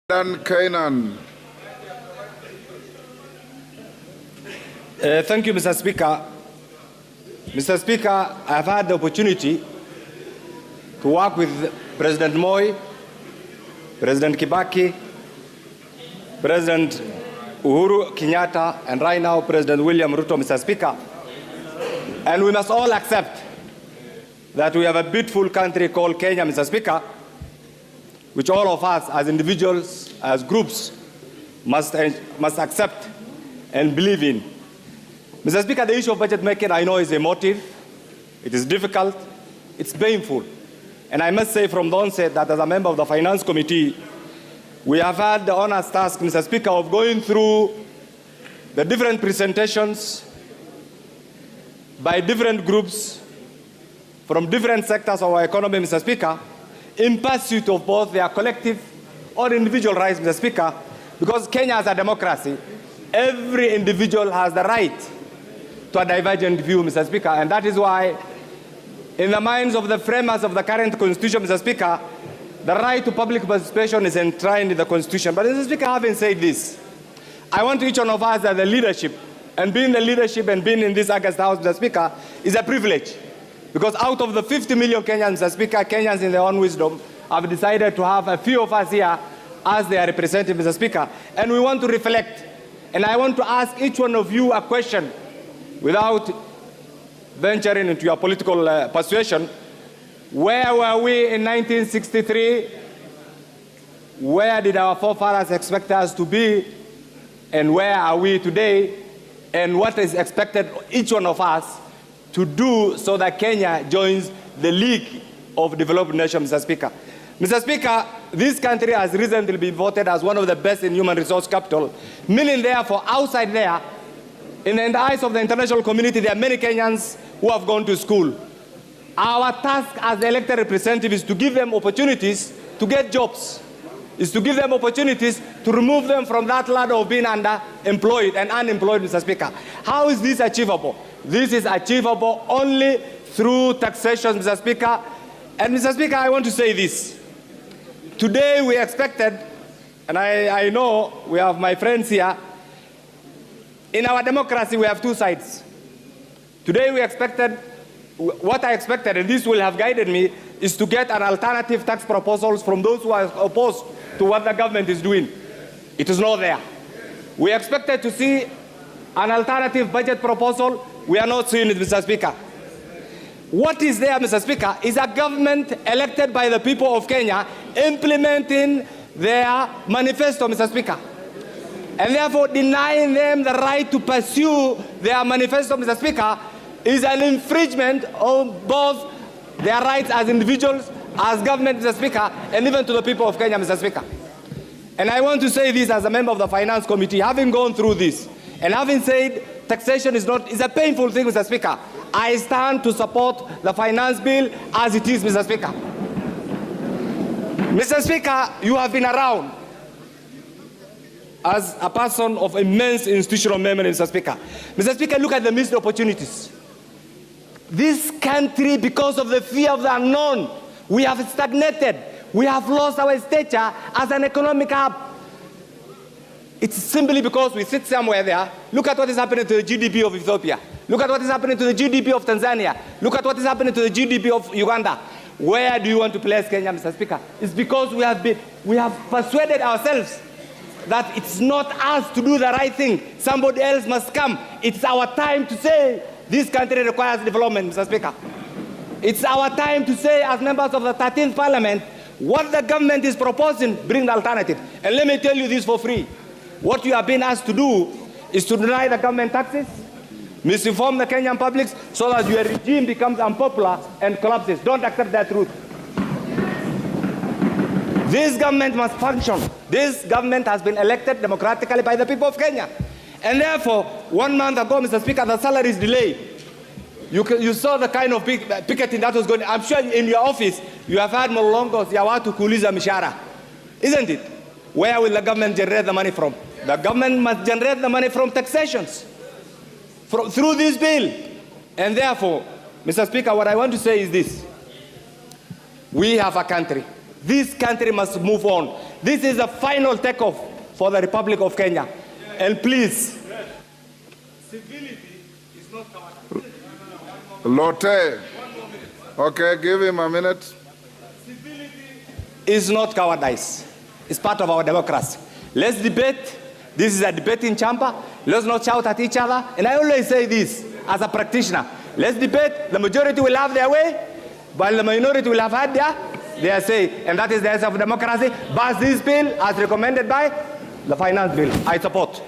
Adan Keynan. Thank you, Mr. Speaker. Mr. Speaker, I've had the opportunity to work with President Moi, President Kibaki, President Uhuru Kenyatta, and right now President William Ruto, Mr. Speaker. And we must all accept that we have a beautiful country called Kenya, Mr. Speaker, which all of us as individuals, as groups, must accept and believe in. Mr. Speaker, the issue of budget making, I know, is emotive, it is difficult, it's painful. And I must say from the onset that as a member of the Finance Committee, we have had the honest task, Mr. Speaker, of going through the different presentations by different groups from different sectors of our economy, Mr. Speaker, in pursuit of both their collective or individual rights, Mr. Speaker, because Kenya is a democracy. Every individual has the right to a divergent view, Mr. Speaker, and that is why, in the minds of the framers of the current Constitution, Mr. Speaker, the right to public participation is enshrined in the Constitution. But, Mr. Speaker, having said this, I want each one of us as the leadership, and being the leadership and being in this August House, Mr. Speaker, is a privilege. Because out of the 50 million Kenyans, Mr. Speaker, Kenyans in their own wisdom have decided to have a few of us here as their representatives, Mr. Speaker. And we want to reflect. And I want to ask each one of you a question without venturing into your political persuasion. Where were we in 1963? Where did our forefathers expect us to be? And where are we today? And what is expected each one of us to do so that Kenya joins the League of Developed Nations, Mr. Speaker. Mr. Speaker, this country has recently been voted as one of the best in human resource capital, meaning therefore outside there, in the eyes of the international community, there are many Kenyans who have gone to school. Our task as elected representatives is to give them opportunities to get jobs, is to give them opportunities to remove them from that ladder of being underemployed and unemployed, Mr. Speaker. How is this achievable? This is achievable only through taxation, Mr. Speaker. And, Mr. Speaker, I want to say this. Today we expected, and I know we have my friends here, in our democracy we have two sides. Today we expected, what I expected, and this will have guided me, is to get an alternative tax proposals from those who are opposed to what the government is doing. It is not there. We expected to see an alternative budget proposal. We are not seeing it, Mr. Speaker. What is there, Mr. Speaker, is a government elected by the people of Kenya implementing their manifesto, Mr. Speaker. And therefore denying them the right to pursue their manifesto, Mr. Speaker, is an infringement of both their rights as individuals, as government, Mr. Speaker, and even to the people of Kenya, Mr. Speaker. And I want to say this as a member of the Finance Committee, having gone through this, and having said taxation is a painful thing, Mr. Speaker, I stand to support the finance bill as it is, Mr. Speaker. Mr. Speaker, you have been around as a person of immense institutional memory, Mr. Speaker. Mr. Speaker, look at the missed opportunities. This country, because of the fear of the unknown, we have stagnated. We have lost our stature as an economic hub. It's simply because we sit somewhere there. Look at what is happening to the GDP of Ethiopia. Look at what is happening to the GDP of Tanzania. Look at what is happening to the GDP of Uganda. Where do you want to place Kenya, Mr. Speaker? It's because we have persuaded ourselves that it's not us to do the right thing. Somebody else must come. It's our time to say this country requires development, Mr. Speaker. It's our time to say, as members of the 13th Parliament, what the government is proposing, bring the alternative. And let me tell you this for free. What you have been asked to do is to deny the government taxes, misinform the Kenyan public so that your regime becomes unpopular and collapses. Don't accept that truth. This government must function. This government has been elected democratically by the people of Kenya. And therefore, 1 month ago, Mr. Speaker, the salary is delayed. You saw the kind of picketing that was going on. I'm sure in your office, you have had molongos ya watu kuuliza mishahara. Isn't it? Where will the government generate the money from? The government must generate the money from taxations, through this bill. And therefore, Mr. Speaker, what I want to say is this. We have a country. This country must move on. This is the final takeoff for the Republic of Kenya. And please, civility is not cowardice. Lotte. Okay, give him a minute. Civility is not cowardice. It's part of our democracy. Let's debate. This is a debating chamber. Let's not shout at each other. And I always say this as a practitioner. Let's debate. The majority will have their way, while the minority will have had their say. And that is the essence of democracy. Pass this bill as recommended by the finance bill. I support.